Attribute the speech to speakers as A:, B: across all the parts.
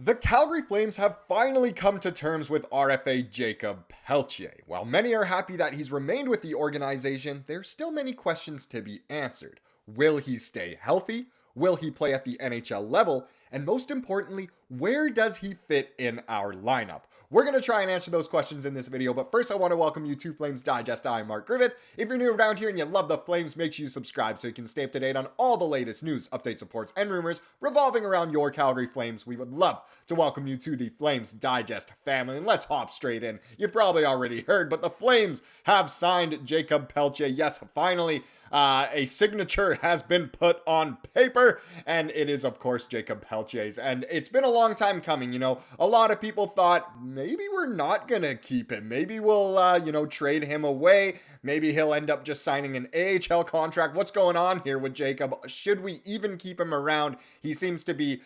A: The Calgary Flames have finally come to terms with RFA Jakob Pelletier. While many are happy that he's remained with the organization, there's still many questions to be answered. Will he stay healthy? Will he play at the NHL level? And most importantly, where does he fit in our lineup? We're going to try and answer those questions in this video, but first I want to welcome you to Flames Digest. I'm Mark Griffith. If you're new around here and you love the Flames, make sure you subscribe so you can stay up to date on all the latest news, updates, reports, and rumors revolving around your Calgary Flames. We would love to welcome you to the Flames Digest family, and let's hop straight in. You've probably already heard, but the Flames have signed Jakob Pelletier. Yes, finally, a signature has been put on paper, and it is, of course, Jakob Pelletier's. And it's been a long time coming. You know, a lot of people thought maybe we're not going to keep him. Maybe we'll, trade him away. Maybe he'll end up just signing an AHL contract. What's going on here with Jakob? Should we even keep him around? He seems to be,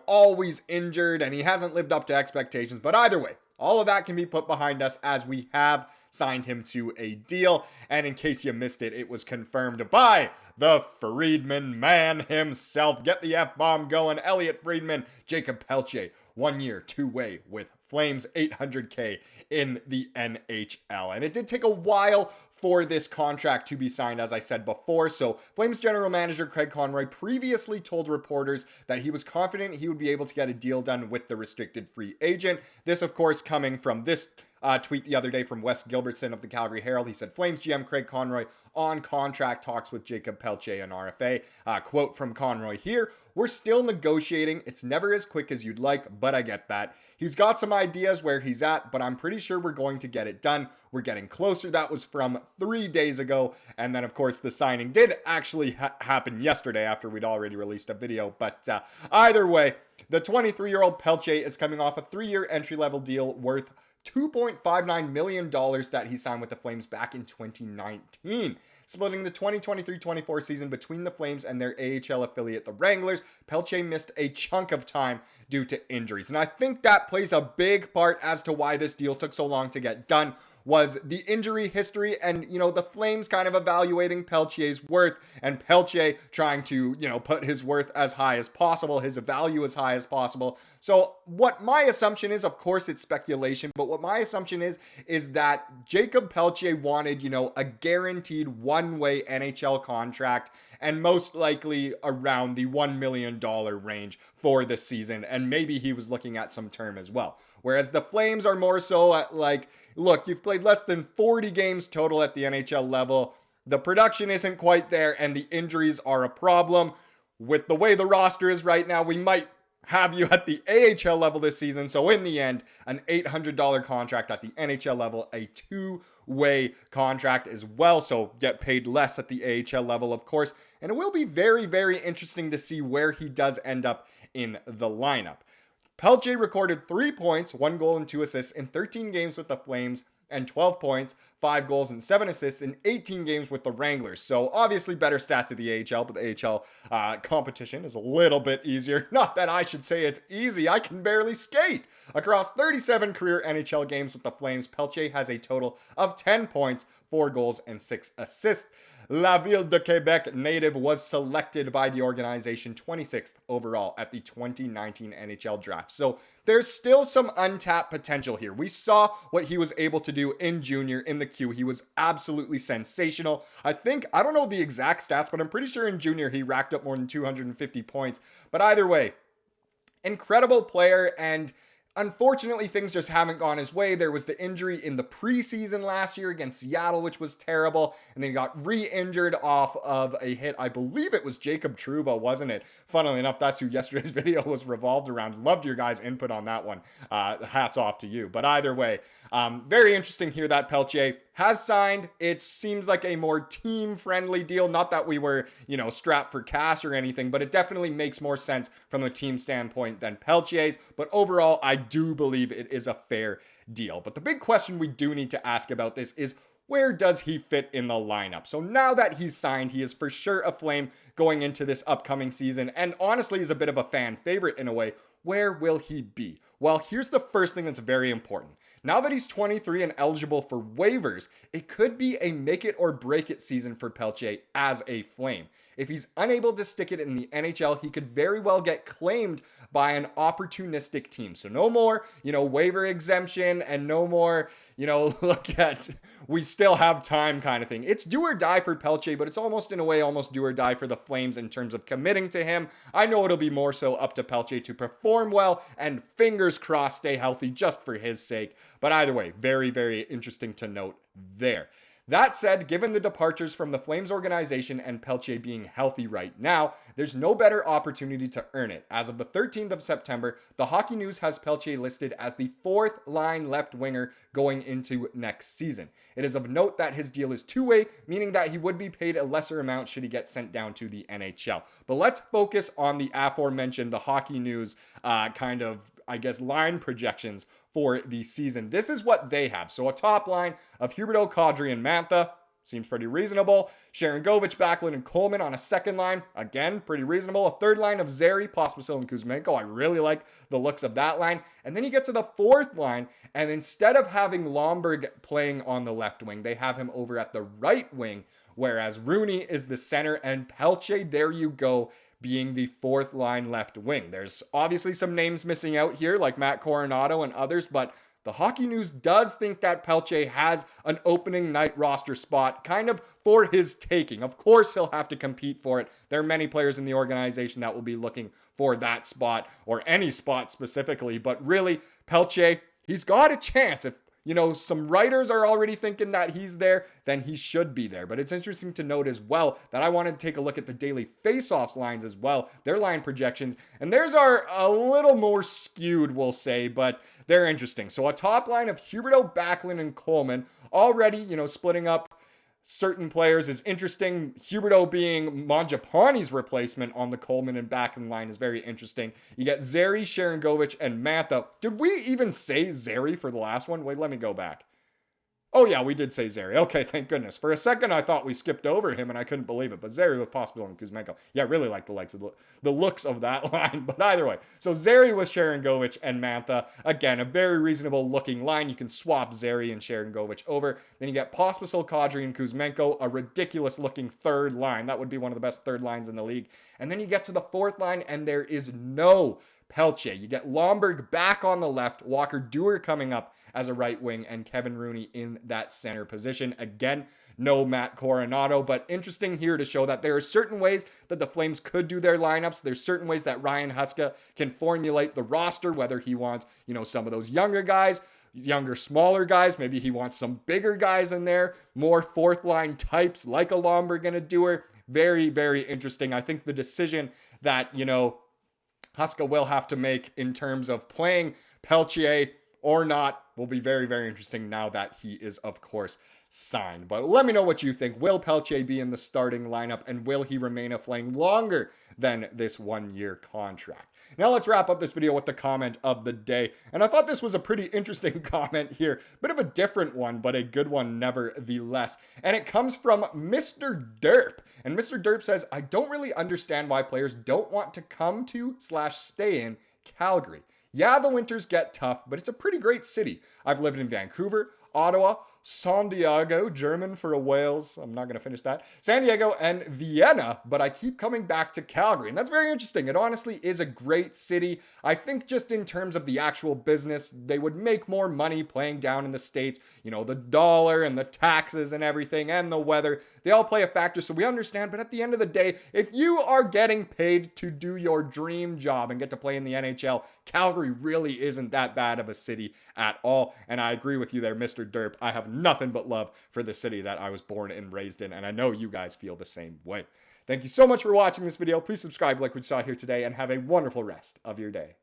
A: always injured, and he hasn't lived up to expectations. But either way, all of that can be put behind us as we have signed him to a deal. And in case you missed it, it was confirmed by the Friedman man himself. Get the F-bomb going. Elliot Friedman, Jakob Pelletier, 1 year, 2-way with Flames, $800K in the NHL. And it did take a while for this contract to be signed, as I said before. So Flames general manager Craig Conroy previously told reporters that he was confident he would be able to get a deal done with the restricted free agent. This, of course, coming from this tweet the other day from Wes Gilbertson of the Calgary Herald. He said, Flames GM Craig Conroy on contract talks with Jakob Pelletier and RFA. Quote from Conroy here, "We're still negotiating. It's never as quick as you'd like, but I get that. He's got some ideas where he's at, but I'm pretty sure we're going to get it done. We're getting closer." That was from 3 days ago. And then, of course, the signing did actually happen yesterday after we'd already released a video. But either way, the 23-year-old Pelletier is coming off a 3-year entry-level deal worth $2.59 million that he signed with the Flames back in 2019. Splitting the 2023-24 season between the Flames and their AHL affiliate, the Wranglers, Pelletier missed a chunk of time due to injuries. And I think that plays a big part as to why this deal took so long to get done, was the injury history and, the Flames kind of evaluating Pelletier's worth and Pelletier trying to, put his worth as high as possible, his value as high as possible. So what my assumption is, of course, it's speculation, but what my assumption is that Jakob Pelletier wanted, a guaranteed one-way NHL contract and most likely around the $1 million range for the season. And maybe he was looking at some term as well. Whereas the Flames are more so at look, you've played less than 40 games total at the NHL level. The production isn't quite there and the injuries are a problem. With the way the roster is right now, we might have you at the AHL level this season. So in the end, an $800 contract at the NHL level, a 2-way contract as well. So get paid less at the AHL level, of course. And it will be very, very interesting to see where he does end up in the lineup. Pelletier recorded 3 points, 1 goal and 2 assists in 13 games with the Flames, and 12 points, 5 goals and 7 assists in 18 games with the Wranglers. So obviously better stats at the AHL, but the AHL competition is a little bit easier. Not that I should say it's easy. I can barely skate. Across 37 career NHL games with the Flames, Pelletier has a total of 10 points, 4 goals and 6 assists. La Ville de Quebec native was selected by the organization 26th overall at the 2019 NHL draft. So there's still some untapped potential here. We saw what he was able to do in junior in the Q. He was absolutely sensational. I don't know the exact stats, but I'm pretty sure in junior he racked up more than 250 points. But either way, incredible player, and unfortunately, things just haven't gone his way. There was the injury in the preseason last year against Seattle, which was terrible. And then he got re-injured off of a hit. I believe it was Jacob Trouba, wasn't it? Funnily enough, that's who yesterday's video was revolved around. Loved your guys' input on that one. Hats off to you. But either way, very interesting here that Pelletier has signed. It seems like a more team-friendly deal. Not that we were, strapped for cash or anything, but it definitely makes more sense from a team standpoint than Pelletier's. But overall, I do believe it is a fair deal. But the big question we do need to ask about this is, where does he fit in the lineup? So now that he's signed, he is for sure a Flame going into this upcoming season, and honestly is a bit of a fan favorite in a way. Where will he be? Well, here's the first thing that's very important. Now that he's 23 and eligible for waivers, it could be a make it or break it season for Pelletier as a Flame. if he's unable to stick it in the NHL, he could very well get claimed by an opportunistic team. So no more, waiver exemption and no more, look at, we still have time kind of thing. It's do or die for Pelletier, but it's almost in a way, almost do or die for the Flames in terms of committing to him. I know it'll be more so up to Pelletier to perform well and fingers crossed stay healthy just for his sake. But either way, very, very interesting to note there. That said, given the departures from the Flames organization and Pelletier being healthy right now, there's no better opportunity to earn it. As of the 13th of September, the Hockey News has Pelletier listed as the fourth line left winger going into next season. It is of note that his deal is two-way, meaning that he would be paid a lesser amount should he get sent down to the NHL. But let's focus on the aforementioned, the Hockey News line projections for the season. This is what they have. So a top line of Huberdeau, Kadri, and Mantha. Seems pretty reasonable. Sharangovich, Backlund, and Coleman on a second line. Again, pretty reasonable. A third line of Zary, Pospisil, and Kuzmenko. I really like the looks of that line. And then you get to the fourth line, and instead of having Lomberg playing on the left wing, they have him over at the right wing, whereas Rooney is the center, and Pelletier, there you go, being the fourth line left wing. There's obviously some names missing out here, like Matt Coronado and others, but the Hockey News does think that Pelletier has an opening night roster spot kind of for his taking. Of course, he'll have to compete for it. There are many players in the organization that will be looking for that spot, or any spot specifically, but really, Pelletier, he's got a chance. If some writers are already thinking that he's there, then he should be there. But it's interesting to note as well that I wanted to take a look at the daily faceoffs lines as well, their line projections, and theirs are a little more skewed, we'll say, but they're interesting. So a top line of Huberdeau, Backlund, and Coleman already, splitting up certain players is interesting. Huberdeau being Mangiapane's replacement on the Coleman and Backlund line is very interesting. You get Zary, Sharangovich, and Mantha. Did we even say Zary for the last one? Wait, let me go back. Oh yeah, we did say Zary. Okay, thank goodness. For a second, I thought we skipped over him, and I couldn't believe it. But Zary with Pospisil and Kuzmenko. Yeah, I really like the looks of that line. But either way, so Zary with Sharangovich and Mantha. Again, a very reasonable looking line. You can swap Zary and Sharangovich over. Then you get Pospisil, Kadri, and Kuzmenko. A ridiculous looking third line. That would be one of the best third lines in the league. And then you get to the fourth line, and there is no Pelletier. You get Lomberg back on the left, Walker Duehr coming up as a right wing, and Kevin Rooney in that center position. Again, no Matt Coronado, but interesting here to show that there are certain ways that the Flames could do their lineups. There's certain ways that Ryan Huska can formulate the roster, whether he wants, some of those younger guys, smaller guys. Maybe he wants some bigger guys in there, more fourth line types like a Lomberg and a Duehr. Very, very interesting. I think the decision that, Huska will have to make in terms of playing Pelletier or not will be very, very interesting now that he is, of course, signed. But let me know what you think. Will Pelletier be in the starting lineup, and will he remain a Flame longer than this 1-year contract? Now let's wrap up this video with the comment of the day. And I thought this was a pretty interesting comment here. Bit of a different one, but a good one nevertheless. And it comes from Mr. Derp. And Mr. Derp says, I don't really understand why players don't want to come to/stay in Calgary. Yeah, the winters get tough, but it's a pretty great city. I've lived in Vancouver, Ottawa, San Diego, German for a Wales, I'm not going to finish that, San Diego, and Vienna, but I keep coming back to Calgary, and that's very interesting. It honestly is a great city. I think just in terms of the actual business, they would make more money playing down in the States. The dollar and the taxes and everything and the weather, they all play a factor, so we understand, but at the end of the day, if you are getting paid to do your dream job and get to play in the NHL, Calgary really isn't that bad of a city at all, and I agree with you there, Mr. Derp. I have nothing but love for the city that I was born and raised in, and I know you guys feel the same way. Thank you so much for watching this video. Please subscribe like we saw here today, and have a wonderful rest of your day.